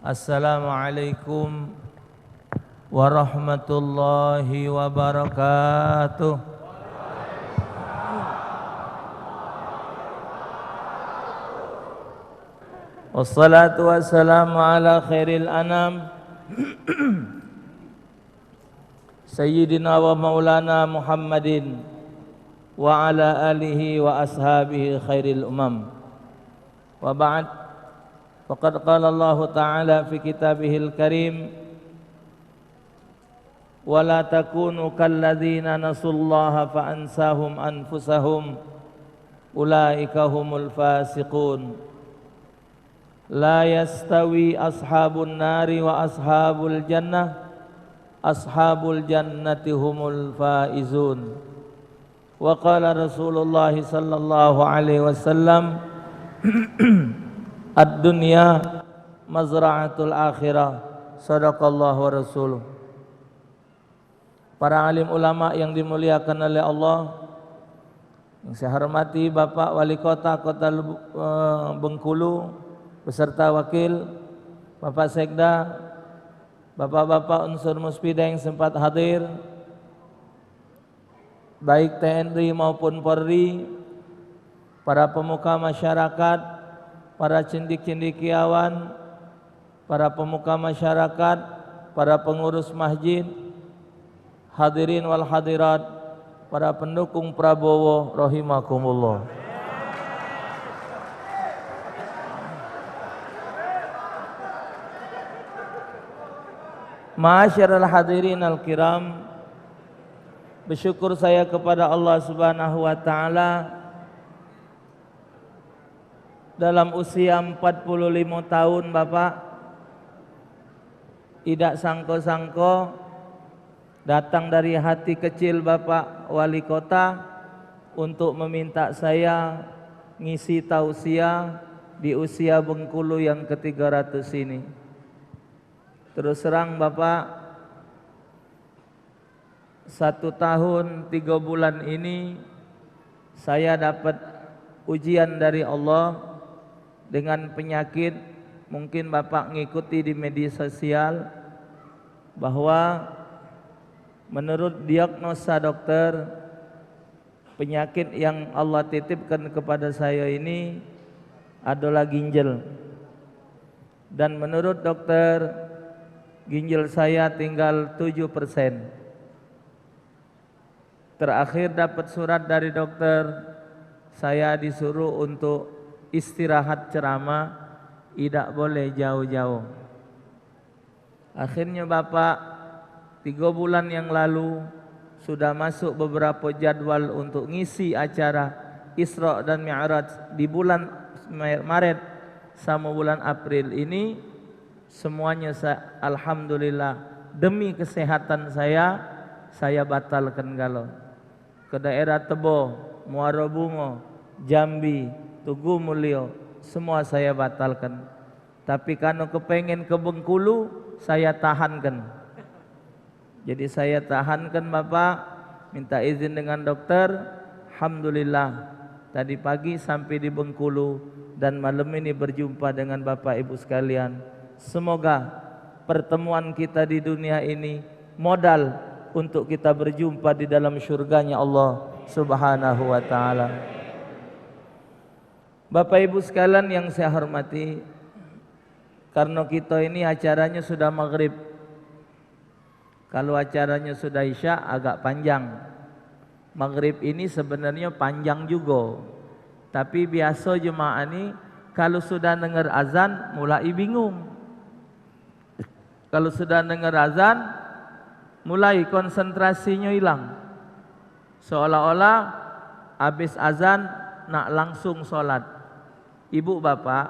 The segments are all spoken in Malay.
Assalamualaikum warahmatullahi wabarakatuh. Wassalatu wassalamu ala khairil anam Sayyidina wa maulana Muhammadin wa ala alihi wa ashabihi khairil umam. Wa ba'd, faqad qala Allah Ta'ala fi kitabihil karim, wa la takunu kalladzina nasullaha fa ansahum anfusahum ulaika humul fasiqun. La yastawi ashabun nari wa ashabul jannah, ashabul jannati humul faizun. Wa qala Rasulullah sallallahu alaihi wasallam, ad-dunya mazra'atul akhirah. Sadaqallahu wa rasuluh. Para alim ulama yang dimuliakan oleh Allah, yang saya hormati Bapak Wali Kota Bengkulu beserta wakil, Bapak Sekda, Bapak-bapak unsur Muspida yang sempat hadir, baik TNI maupun Polri, para pemuka masyarakat, para cendik-cendikiawan, para pemuka masyarakat, para pengurus masjid, hadirin wal hadirat, para pendukung Prabowo rahimakumullah. Ma'asyiral hadirin al-kiram, bersyukur saya kepada Allah Subhanahu wa taala dalam usia 45 tahun Bapak, tidak sangko-sangko datang dari hati kecil Bapak Wali Kota untuk meminta saya ngisi tausiah di usia Bengkulu yang ke-300 ini. Terus terang Bapak, 1 tahun 3 bulan ini saya dapat ujian dari Allah dengan penyakit. Mungkin Bapak ngikuti di media sosial bahwa menurut diagnosa dokter, penyakit yang Allah titipkan kepada saya ini adalah ginjal. Dan menurut dokter, ginjal saya tinggal 7%. Terakhir dapat surat dari dokter, saya disuruh untuk istirahat ceramah, tidak boleh jauh-jauh. Akhirnya Bapak, 3 bulan yang lalu sudah masuk beberapa jadwal untuk ngisi acara Isra dan Mi'raj di bulan Maret sama bulan April ini. Semuanya alhamdulillah demi kesehatan saya batalkan galau. Ke daerah Tebo, Muara Bungo, Jambi, Tugu Mulyo, semua saya batalkan. Tapi kalau kepengen ke Bengkulu, saya tahankan. Jadi saya tahankan Bapak, minta izin dengan dokter. Alhamdulillah tadi pagi sampai di Bengkulu dan malam ini berjumpa dengan Bapak Ibu sekalian. Semoga pertemuan kita di dunia ini modal untuk kita berjumpa di dalam syurganya Allah Subhanahu wa ta'ala. Bapak Ibu sekalian yang saya hormati, karena kita ini acaranya sudah maghrib. Kalau acaranya sudah isya agak panjang. Maghrib ini sebenarnya panjang juga, tapi biasa jemaah ini kalau sudah dengar azan mulai bingung. Kalau sudah dengar azan, mulai konsentrasinya hilang. Seolah-olah habis azan nak langsung sholat. Ibu bapak,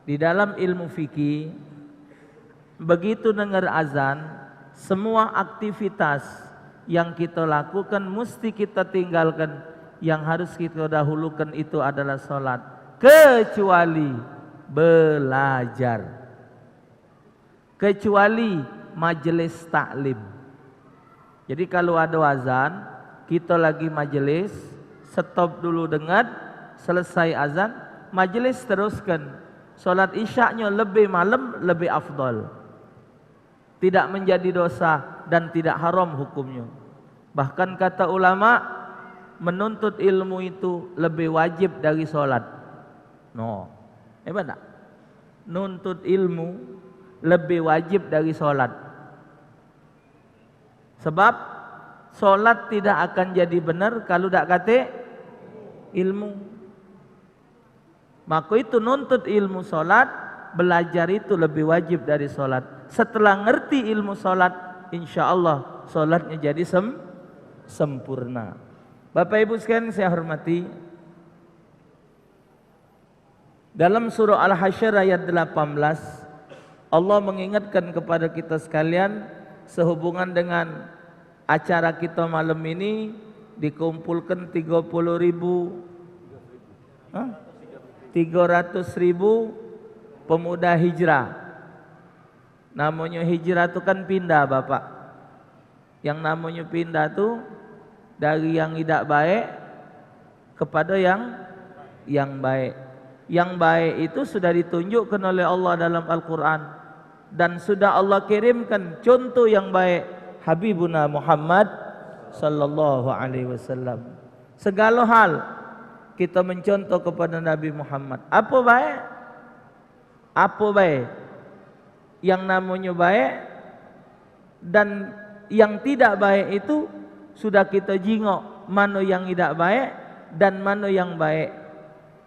di dalam ilmu fikih, begitu dengar azan, semua aktivitas yang kita lakukan mesti kita tinggalkan. Yang harus kita dahulukan itu adalah sholat, kecuali belajar, kecuali majelis taklim. Jadi kalau ada azan, kita lagi majelis, stop dulu dengar, selesai azan, majelis teruskan. Solat isyaknya lebih malam lebih afdal. Tidak menjadi dosa dan tidak haram hukumnya. Bahkan kata ulama, menuntut ilmu itu lebih wajib dari solat. No, hebat tak? Nuntut ilmu lebih wajib dari solat. Sebab solat tidak akan jadi benar kalau tak kata ilmu. Maka itu nuntut ilmu solat, belajar itu lebih wajib dari solat. Setelah ngerti ilmu solat, insya Allah solatnya jadi sempurna. Bapak Ibu sekalian saya hormati, dalam surah Al-Hasyr ayat 18, Allah mengingatkan kepada kita sekalian sehubungan dengan acara kita malam ini dikumpulkan 300.000 pemuda hijrah. Namanya hijrah itu kan pindah Bapak. Yang namanya pindah itu dari yang tidak baik kepada yang baik. Yang baik itu sudah ditunjukkan oleh Allah dalam Al-Quran, dan sudah Allah kirimkan contoh yang baik, Habibuna Muhammad sallallahu alaihi wasallam. Segala hal kita mencontoh kepada Nabi Muhammad. Apa baik? Apa baik? Yang namanya baik dan yang tidak baik itu sudah kita jingok mana yang tidak baik dan mana yang baik.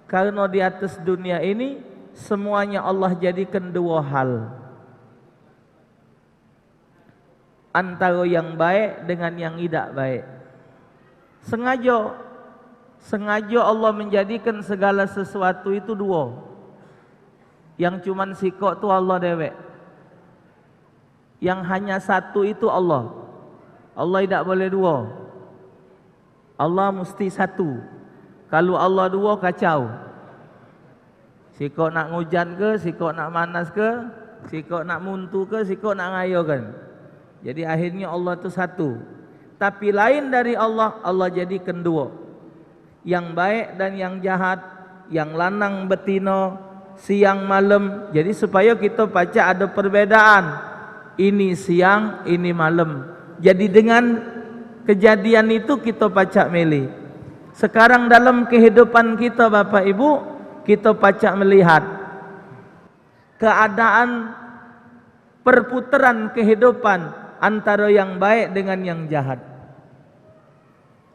Karena di atas dunia ini semuanya Allah jadikan dua hal, antara yang baik dengan yang tidak baik. Sengaja Allah menjadikan segala sesuatu itu dua. Yang cuman sikok tu Allah dewek. Yang hanya satu itu Allah. Allah tidak boleh dua. Allah mesti satu. Kalau Allah dua kacau. Sikok nak ngujan ke, sikok nak manas ke, sikok nak muntu ke, sikok nak ngayo kan. Jadi akhirnya Allah itu satu. Tapi lain dari Allah, Allah jadikan dua. Yang baik dan yang jahat, yang lanang betino, siang malam. Jadi supaya kita baca ada perbedaan. Ini siang, ini malam. Jadi dengan kejadian itu kita baca milih. Sekarang dalam kehidupan kita Bapak Ibu, kita baca melihat keadaan perputaran kehidupan antara yang baik dengan yang jahat.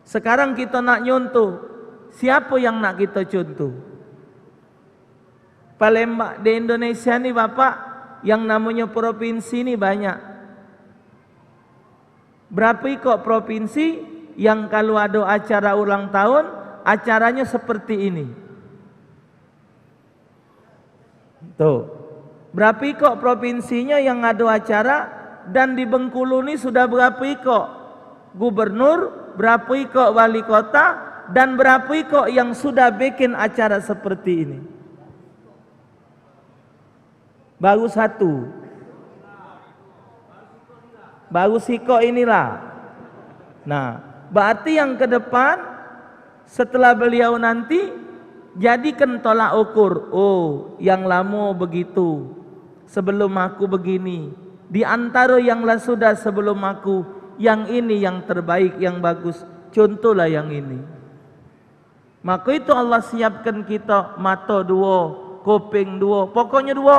Sekarang kita nak nyontoh, siapa yang nak kita contoh? Palembang di Indonesia ni Bapak, yang namanya provinsi ni banyak. Berapa ikut provinsi yang kalau ada acara ulang tahun, acaranya seperti ini? Tuh. Berapa ikut provinsinya yang ada acara, dan di Bengkulu ni sudah berapa ikut gubernur, berapa ikut wali kota, dan berapa ikut yang sudah bikin acara seperti ini? Baru satu. Baru sikok inilah. Nah, berarti yang ke depan setelah beliau nanti jadikan tolak ukur. Oh, yang lama begitu, sebelum aku begini. Di antara yang sudah sebelum aku, yang ini yang terbaik, yang bagus. Contohlah yang ini. Maka itu Allah siapkan kita mata dua, kuping dua, pokoknya dua.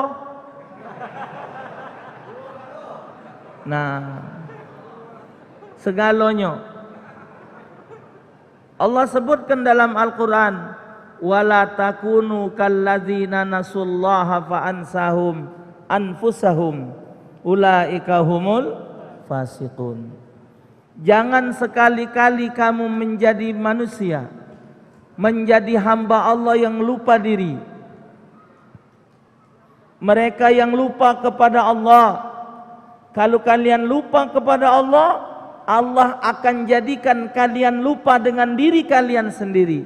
Nah, segalanya Allah sebutkan dalam Al-Quran, wala takunu kalladzina nasullaha fa'ansahum anfusahum ulaika humul fasiqun. Jangan sekali-kali kamu menjadi manusia, menjadi hamba Allah yang lupa diri. Mereka yang lupa kepada Allah. Kalau kalian lupa kepada Allah, Allah akan jadikan kalian lupa dengan diri kalian sendiri.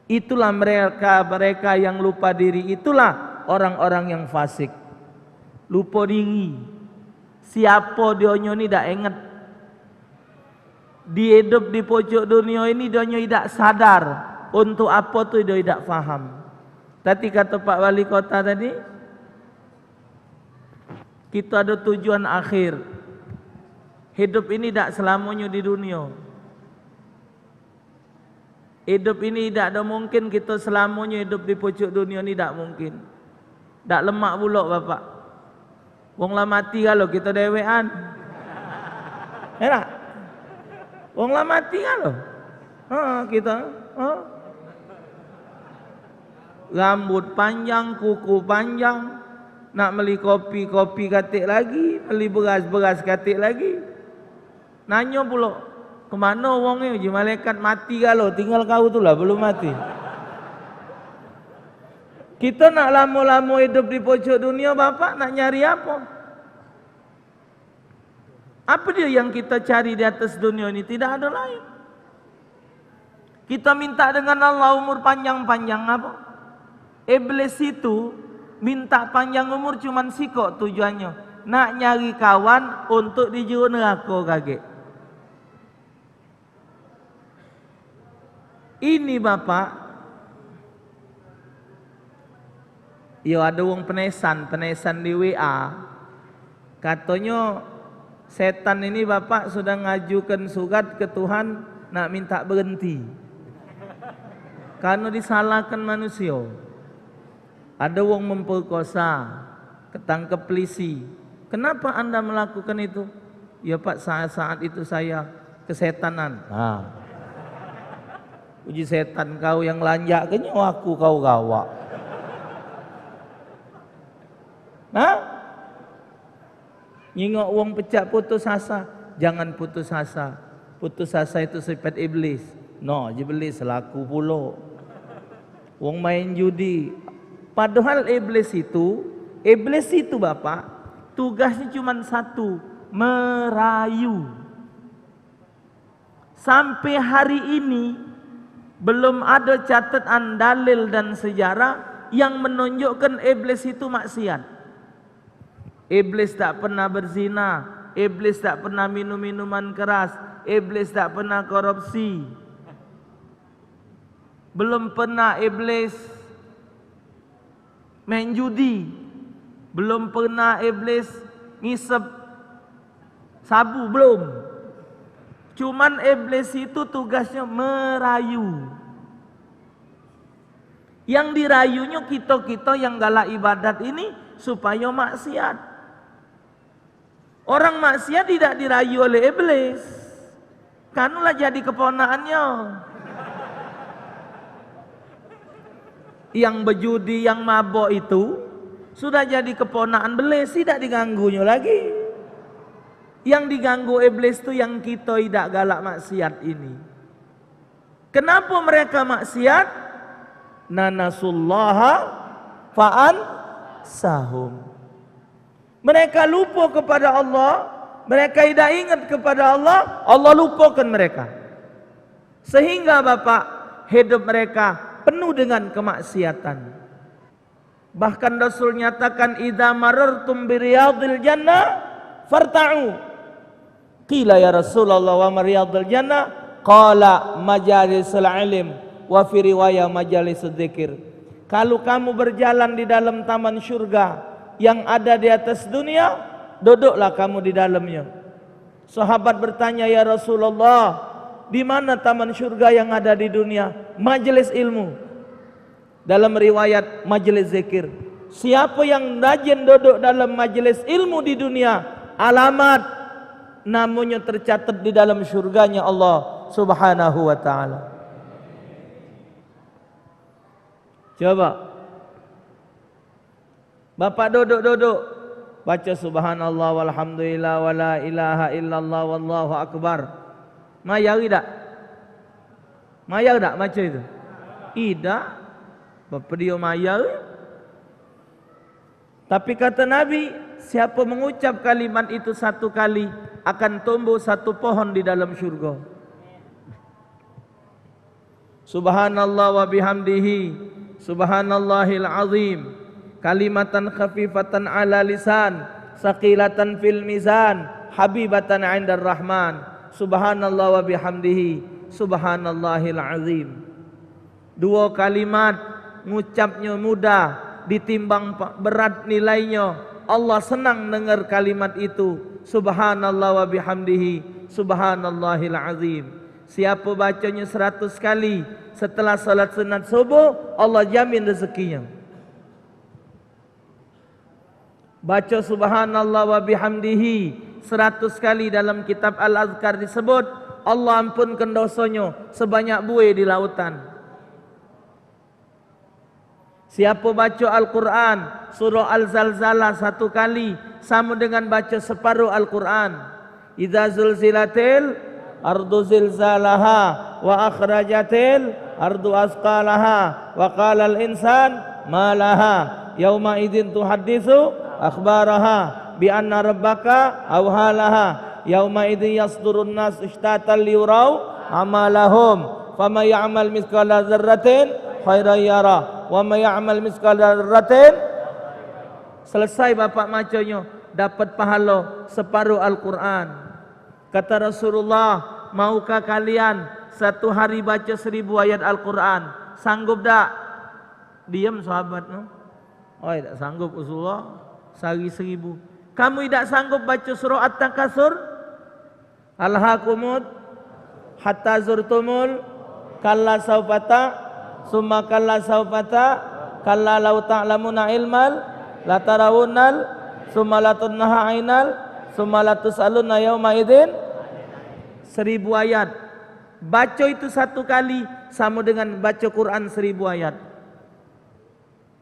Itulah mereka yang lupa diri. Itulah orang-orang yang fasik. Lupa diri. Siapa dia ni dah ingat. Dia hidup di pojok dunia ini, dia tidak sadar untuk apa tu dia tidak faham. Tadi kata Pak Wali Kota tadi, kita ada tujuan akhir. Hidup ini tidak selamanya di dunia. Hidup ini tidak ada mungkin kita selamanya hidup di pucuk dunia ni, tidak mungkin. Tak lemak pula bapak. Wong lah mati kalau kita dewean. Ya. Wong lah mati kalau. Kita. Rambut panjang, kuku panjang. Nak beli kopi, kopi katik lagi. Beli beras, beras katik lagi. Nanya pula, kemana wongnya? Uji malaikat mati kalau. Tinggal kau tu lah belum mati. Kita nak lama-lama hidup di pojok dunia bapak, nak nyari apa? Apa dia yang kita cari di atas dunia ini? Tidak ada lain. Kita minta dengan Allah umur panjang-panjang apa? Iblis itu minta panjang umur cuman sikok tujuannya. Nak nyari kawan untuk di juru neraka kaget. Ini bapak. Yo ada wong penesan di WA. Katanya setan ini bapak sudah ngajukan surat ke Tuhan nak minta berhenti. Karena disalahkan manusia. Ada wong memperkosa, ketangkep polisi. Kenapa anda melakukan itu? Ya pak, saat itu saya kesetanan. Uji setan kau yang lanjak ke aku kau gawak. Nyingok wong pecah putus asa. Jangan putus asa. Putus asa itu sifat iblis. No, iblis selaku pula. Wong main judi. Padahal iblis itu bapak, tugasnya cuma satu, merayu. Sampai hari ini belum ada catatan dalil dan sejarah yang menunjukkan iblis itu maksiat. Iblis tak pernah berzina, iblis tak pernah minum minuman keras, iblis tak pernah korupsi. Belum pernah iblis main judi, belum pernah iblis ngisep sabu, belum. Cuman iblis itu tugasnya merayu. Yang dirayunya kita-kita yang galak ibadat ini supaya maksiat. Orang maksiat tidak dirayu oleh iblis. Kanulah jadi keponakannya. Yang berjudi, yang mabok itu sudah jadi keponakan iblis, tidak diganggunya lagi. Yang diganggu iblis itu yang kita tidak galak maksiat ini. Kenapa mereka maksiat? Nanasullaha fa'an sahum. Mereka lupa kepada Allah, mereka tidak ingat kepada Allah, Allah lupakan mereka. Sehingga bapak, hidup mereka penuh dengan kemaksiatan. Bahkan Rasul nyatakan, idza marartum bi riyadil jannah farta'u. Qila ya Rasulullah wa mariyadil jannah? Qala majalisul ilm wa fi riwayah majalisul dzikir. Kalau kamu berjalan di dalam taman surga yang ada di atas dunia, duduklah kamu di dalamnya. Sahabat bertanya, ya Rasulullah, di mana taman surga yang ada di dunia? Majelis ilmu. Dalam riwayat majelis zikir. Siapa yang rajin duduk dalam majelis ilmu di dunia, alamat namanya tercatat di dalam surganya Allah Subhanahu wa ta'ala. Coba bapak duduk-duduk, baca subhanallah walhamdulillah wala ilaha illallah wallahu akbar. Mayar tidak? Mayar tak baca itu? Tidak. Bapak dia mayar. Tapi kata Nabi, siapa mengucap kalimat itu satu kali, akan tumbuh satu pohon di dalam syurga. Subhanallah wa bihamdihi, subhanallahil azim. Kalimatan khafifatan ala lisan, saqilatan fil mizan, habibatan 'indar rahman. Subhanallah wa bihamdihi, subhanallahil azim. Dua kalimat ngucapnya mudah, ditimbang berat nilainya. Allah senang dengar kalimat itu. Subhanallah wa bihamdihi, subhanallahil azim. Siapa bacanya 100 kali setelah salat sunat subuh, Allah jamin rezekinya. Baca subhanallah wa bihamdihi 100 kali dalam kitab Al-Azkar disebut Allah ampunkan dosanya sebanyak buih di lautan. Siapa baca Al-Quran surah Al-Zalzalah 1 kali sama dengan baca separuh Al-Quran. Idza zulzilatil ardu zilzalaha wa akhrajatil ardu asqalaha wa qala al-insan ma laha yauma idzin tuhadditsu akhbaraha bi anna rabbaka awhalaha yauma idzin yasdurun nas ishtatan liyurau amalahum faman ya'mal mithqala dzarratin khairan yara wa may ya'mal mithqala dzarratin. Selesai bapak macanya dapat pahala separuh Al-Quran. Kata Rasulullah, maukah kalian satu hari baca 1000 ayat Al-Quran? Sanggup tak? Diam sahabat, no? Oh, tidak sanggup Rasulullah. Sehari 1000. Kamu tidak sanggup baca surah At-Takasur? Alhaakumut hatta zurtumul kalla saufata summa kalla saufata kalla law ta'lamuna ilmal la tarawunnal summa la tunnaha ainal summa la tusaluna yauma idzin. 1000 ayat. Baca itu 1 kali sama dengan baca Quran 1000 ayat.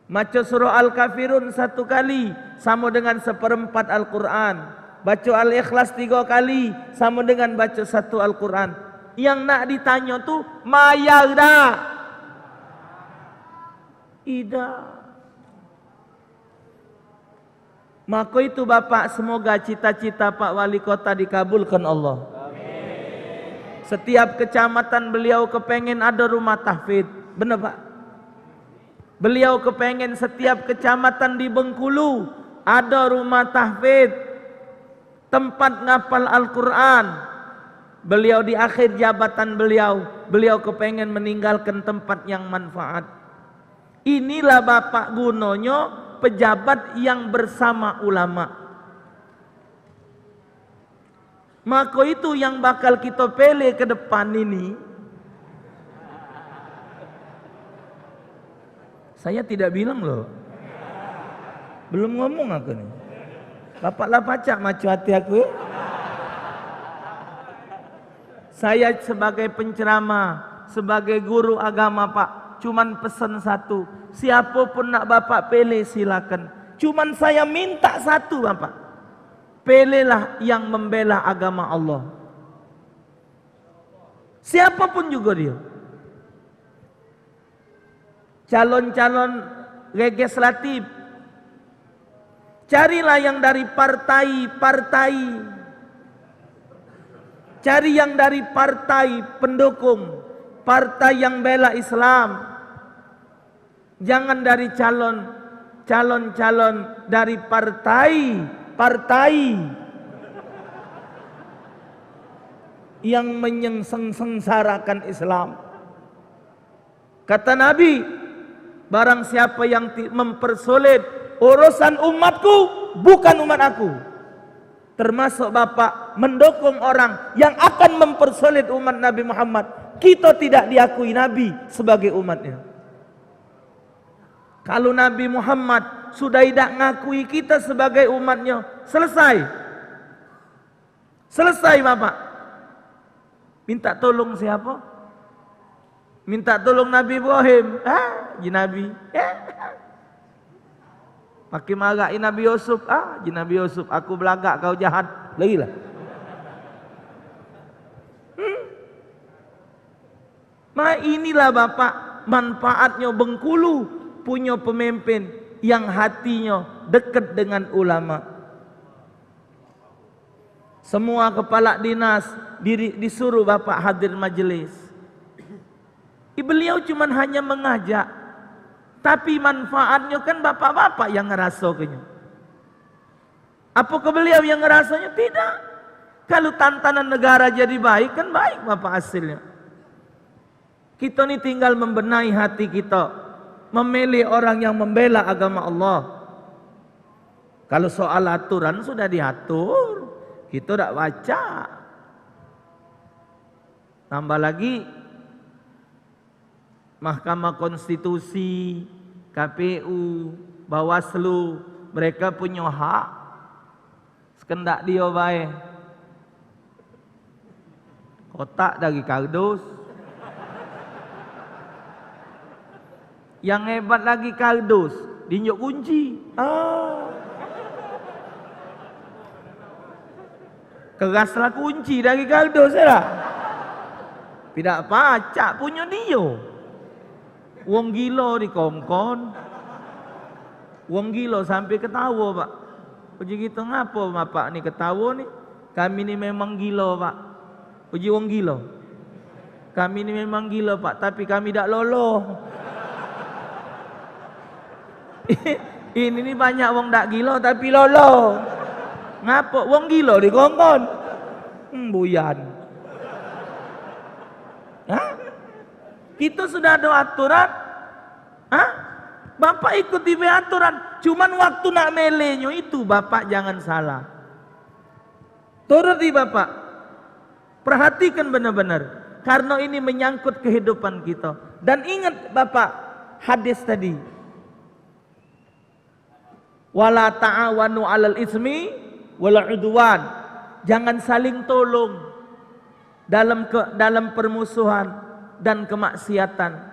Baca surah Al-Kafirun 1 kali sama dengan 1/4 Al-Quran. Baca Al-Ikhlas 3 kali sama dengan baca 1 Al-Quran. Yang nak ditanya tu mayar dah? Tidak. Maka itu bapak, semoga cita-cita Pak Wali Kota dikabulkan Allah. Amin. Setiap kecamatan beliau kepengen ada rumah tahfidz. Benar Pak? Beliau kepengen setiap kecamatan di Bengkulu ada rumah tahfidz, tempat ngapal Al-Quran. Beliau di akhir jabatan beliau kepengen meninggalkan tempat yang manfaat. Inilah bapak gunanya pejabat yang bersama ulama. Maka itu yang bakal kita pilih ke depan ini. Saya tidak bilang loh. Belum ngomong aku nih. Bapak lah pacak macu hati aku. Saya sebagai penceramah, sebagai guru agama Pak, cuman pesan satu. Siapapun nak bapak pilih silakan. Cuman saya minta satu bapak. Pilihlah yang membela agama Allah. Siapapun juga dia. Calon-calon legislatif. Carilah yang dari partai-partai. Cari yang dari partai pendukung, partai yang bela Islam. Jangan dari calon-calon dari partai yang menyengsarakan Islam. Kata Nabi, barang siapa yang mempersulit urusan umatku, bukan umat aku. Termasuk bapak mendukung orang yang akan mempersulit umat Nabi Muhammad. Kita tidak diakui Nabi sebagai umatnya. Kalau Nabi Muhammad sudah tidak ngakui kita sebagai umatnya, selesai. Selesai bapak. Minta tolong siapa? Minta tolong Nabi Ibrahim. Nabi. Pakai marahin Nabi Yusuf. Nabi Yusuf, aku belagak kau jahat. Lagi lah. Inilah bapak manfaatnya Bengkulu punya pemimpin yang hatinya dekat dengan ulama. Semua kepala dinas disuruh bapak hadir majelis. Beliau cuma hanya mengajak, tapi manfaatnya kan bapak-bapak yang ngerasakannya. Apakah beliau yang ngerasanya? Tidak. Kalau tantangan negara jadi baik, kan baik bapak hasilnya. Kita ini tinggal membenahi hati kita. memilih orang yang membela agama Allah. Kalau soal aturan sudah diatur, kita tidak baca. Tambah lagi Mahkamah Konstitusi, KPU, Bawaslu, mereka punya hak. Sekendak dia baik. Kotak dari kardus. Yang hebat lagi kardus, dinjuk kunci. Keraslah kunci dari kardus lah. Tidak pacak punya dia. Wong gila di kongkon. Wong gila sampai ketawa, Pak. Uji kita ngapa bapak ni ketawa ni? Kami ni memang gila, Pak. Uji wong gila. Kami ni memang gila, Pak, tapi kami tak loloh. Ini ni banyak wong tak gila tapi loloh. Ngapa wong gila di kongkon? Buyan. Kita sudah ada aturan. Bapak ikuti aturan. Cuman waktu nak melenyo itu bapak jangan salah. Turuti bapak. Perhatikan benar-benar. Karena ini menyangkut kehidupan kita. Dan ingat bapak hadis tadi. Wala ta'awanu 'alal ismi wal 'udwan. Jangan saling tolong dalam permusuhan dan kemaksiatan.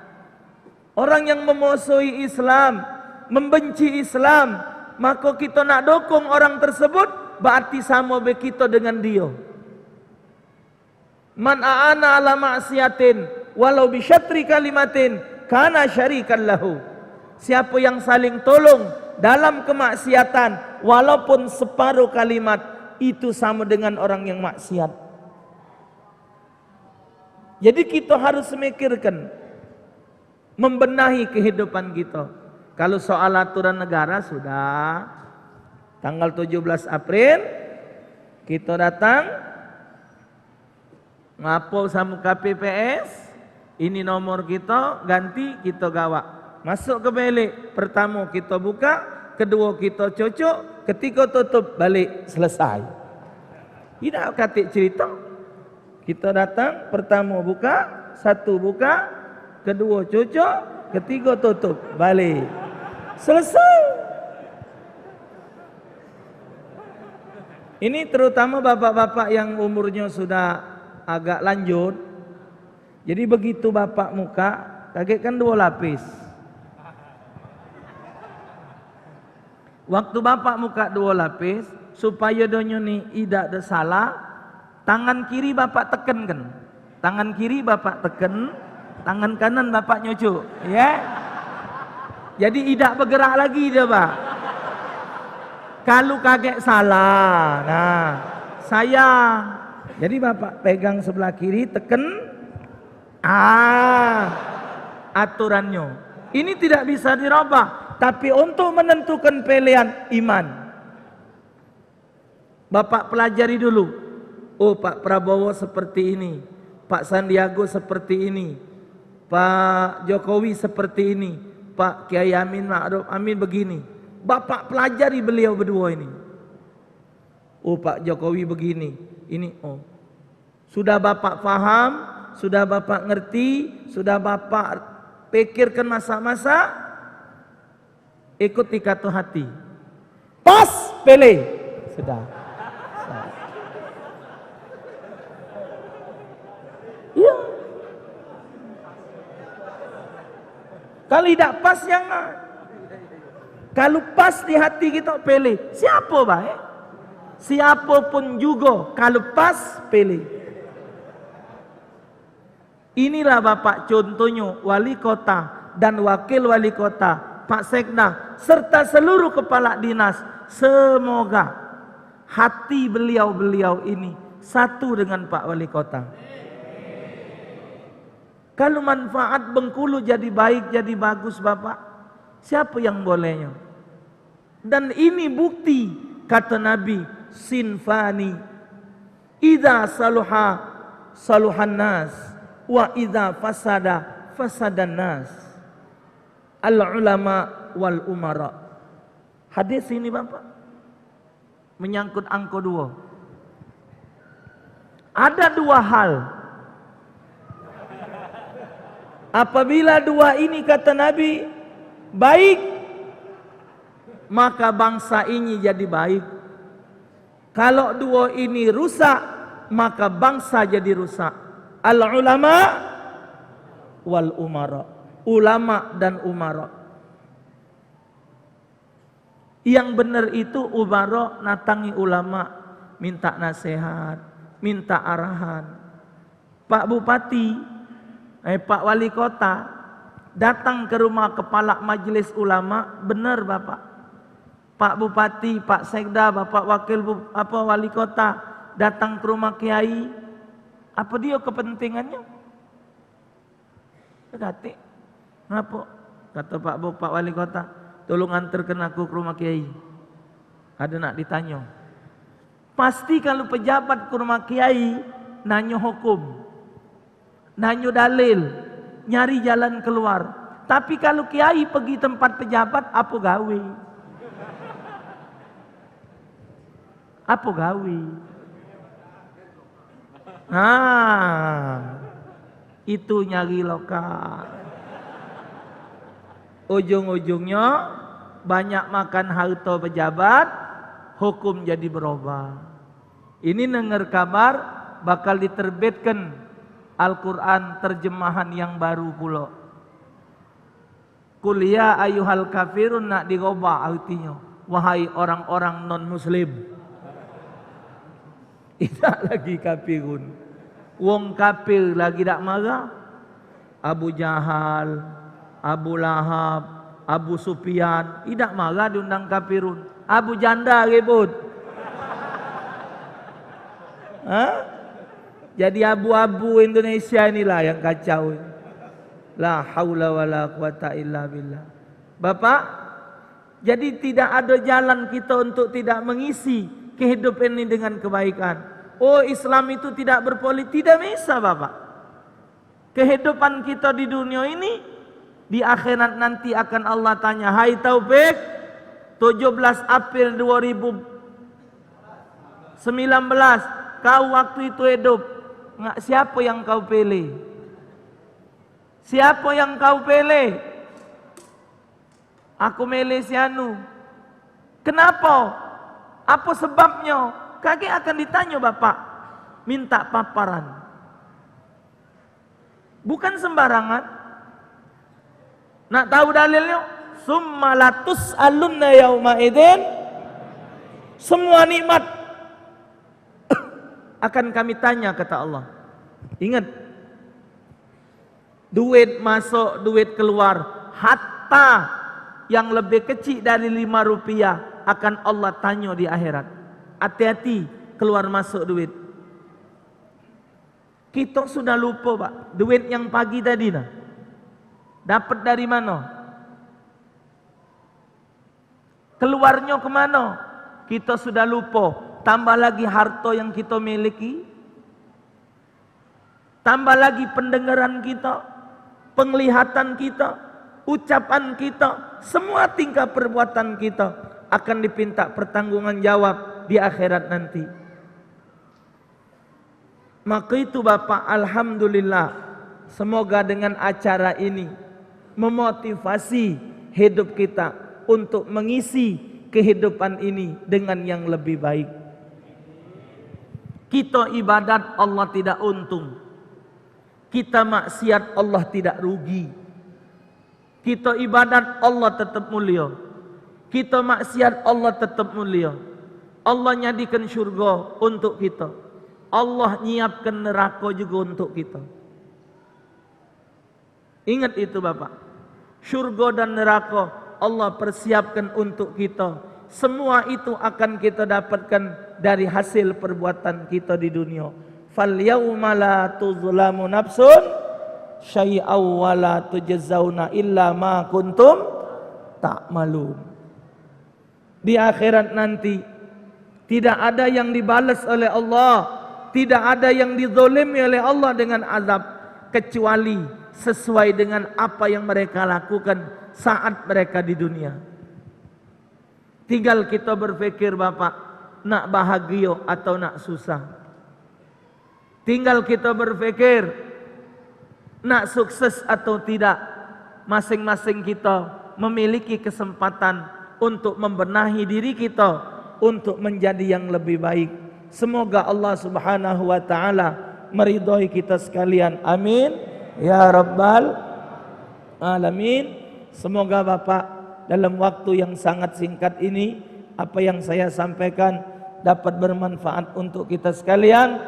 Orang yang memusuhi Islam, membenci Islam, maka kita nak dukung orang tersebut, berarti sama be kita dengan dia. Man a'ana ala ma'siyatin walau bi syatri kalimatin kana syarikan lahu. Siapa yang saling tolong dalam kemaksiatan walaupun separuh kalimat, itu sama dengan orang yang maksiat. Jadi kita harus memikirkan, membenahi kehidupan kita. Kalau soal aturan negara sudah tanggal 17 April kita datang ngapol sama KPPS, ini nomor kita, ganti kita gawak. Masuk ke bilik, pertama kita buka, kedua kita cocok, ketiga tutup, balik, selesai. Tidak katik cerita. Kita datang, pertama buka, satu buka, kedua cocok, ketiga tutup, balik, selesai. Ini terutama bapak-bapak yang umurnya sudah agak lanjut. Jadi begitu bapak muka, kaget kan 2 lapis. Waktu bapak muka 2 lapis, supaya donyo ni tidak ada salah, tangan kiri bapak tekan. Tangan kiri bapak tekan, tangan kanan bapak nyucuk, ya. Jadi tidak bergerak lagi dia, Pak. Kalau kaget salah, nah saya. Jadi bapak pegang sebelah kiri, tekan, aturannya. Ini tidak bisa dirubah. Tapi untuk menentukan pilihan iman, bapak pelajari dulu. Oh, Pak Prabowo seperti ini, Pak Sandiaga seperti ini, Pak Jokowi seperti ini, Pak Kiai Amin Ma'ruf Amin begini. Bapak pelajari beliau berdua ini. Oh, Pak Jokowi begini, ini oh. Sudah bapak paham, sudah bapak ngerti, sudah bapak pikirkan masa-masa, ikuti kata hati. Pas, pilih. Sudah. Iya. Kalau tidak pas jangan. Kalau pas di hati kita pilih. Siapa baik? Siapapun juga. Kalau pas pilih. Inilah bapak contohnya wali kota dan wakil wali kota, Pak Sekda, serta seluruh kepala dinas. Semoga hati beliau-beliau ini satu dengan Pak Wali Kota. Kalau manfaat Bengkulu jadi baik, jadi bagus Bapak, siapa yang bolehnya? Dan ini bukti, kata Nabi, sinfani, idza saluha saluhan nas, wa idza fasada fasadan nas. al-ulama wal umara. Hadis ini Bapak menyangkut angka 2. Ada 2 hal. Apabila 2 ini kata Nabi baik, maka bangsa ini jadi baik. Kalau 2 ini rusak, maka bangsa jadi rusak. Al-ulama wal umara. Ulama dan umara. Yang benar itu umara natangi ulama, minta nasihat, minta arahan. Pak Bupati, Pak Wali Kota datang ke rumah kepala majelis ulama, benar Bapak. Pak Bupati, Pak Sekda, Bapak Wakil Wali Kota datang ke rumah Kiai, apa dia kepentingannya? Kata, kenapa? Kata Pak Wali Kota, tolong antarkan aku ke rumah Kiai. Ada nak ditanya. Pasti kalau pejabat ke rumah Kiai, nanya hukum, nanya dalil, nyari jalan keluar. Tapi kalau Kiai pergi tempat pejabat, apa gawe? Apa gawe? Itu nyari lokal. Ujung-ujungnya banyak makan harta pejabat, hukum jadi berubah. Ini dengar kabar bakal diterbitkan Al-Quran terjemahan yang baru pula. Kuliah ayuhal kafirun nak dirubah artinya, wahai orang-orang non-muslim. Tidak lagi kafirun. Wong kafir lagi tak marah. Abu Jahal, Abu Lahab, Abu Sufyan tidak marah diundang kafirun. Abu Janda ribut. Jadi abu-abu Indonesia inilah yang kacau. La haula wala quwata illa billah. Bapak, jadi tidak ada jalan kita untuk tidak mengisi kehidupan ini dengan kebaikan. Oh, Islam itu tidak berpolitik, tidak bisa Bapak. Kehidupan kita di dunia ini, di akhirat nanti akan Allah tanya, hai Taufik, 17 April 2019, kau waktu itu hidup, siapa yang kau pilih? Siapa yang kau pilih? Aku milih si Anu. Kenapa? Apa sebabnya? Kakek akan ditanya Bapak. Minta paparan. Bukan sembarangan. Nak tahu dalilnya? Summa latus alunna yauma idzin. Semua nikmat akan kami tanya kata Allah. Ingat. Duit masuk, duit keluar. Hatta yang lebih kecil dari 5 rupiah akan Allah tanya di akhirat. Hati-hati keluar masuk duit. Kita sudah lupa Pak. Duit yang pagi tadi nah, dapat dari mana? Keluarnya kemana? Kita sudah lupa. Tambah lagi harta yang kita miliki, tambah lagi pendengaran kita, penglihatan kita, ucapan kita, semua tingkah perbuatan kita akan dipinta pertanggungan jawab di akhirat nanti. Maka itu Bapak, alhamdulillah, semoga dengan acara ini memotivasi hidup kita untuk mengisi kehidupan ini dengan yang lebih baik. Kita ibadat Allah tidak untung, kita maksiat Allah tidak rugi. Kita ibadat Allah tetap mulia, kita maksiat Allah tetap mulia. Allah nyadikan syurga untuk kita, Allah nyiapkan neraka juga untuk kita. Ingat itu Bapak, syurga dan neraka Allah persiapkan untuk kita. Semua itu akan kita dapatkan dari hasil perbuatan kita di dunia. Fal yauma la tuzlamu nafsun syai'aw wa la tujzauna illa ma kuntum ta'malun. Di akhirat nanti tidak ada yang dibalas oleh Allah, tidak ada yang dizolimi oleh Allah dengan azab, kecuali sesuai dengan apa yang mereka lakukan saat mereka di dunia. Tinggal kita berpikir Bapak, nak bahagia atau nak susah. Tinggal kita berpikir, nak sukses atau tidak. Masing-masing kita memiliki kesempatan untuk membenahi diri kita, untuk menjadi yang lebih baik. Semoga Allah Subhanahu wa ta'ala meridhai kita sekalian. Amin ya rabbal alamin. Semoga Bapak dalam waktu yang sangat singkat ini, apa yang saya sampaikan dapat bermanfaat untuk kita sekalian,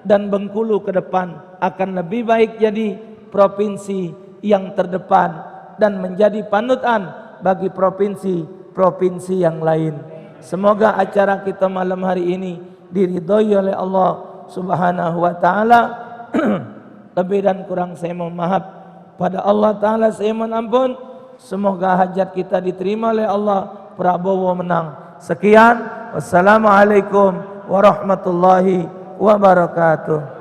dan Bengkulu ke depan akan lebih baik jadi provinsi yang terdepan dan menjadi panutan bagi provinsi-provinsi yang lain. Semoga acara kita malam hari ini diridhoi oleh Allah Subhanahu wa ta'ala. Lebih dan kurang saya mohon maaf. Pada Allah Ta'ala saya mohon ampun. Semoga hajat kita diterima oleh Allah. Prabowo menang. Sekian. Wassalamualaikum warahmatullahi wabarakatuh.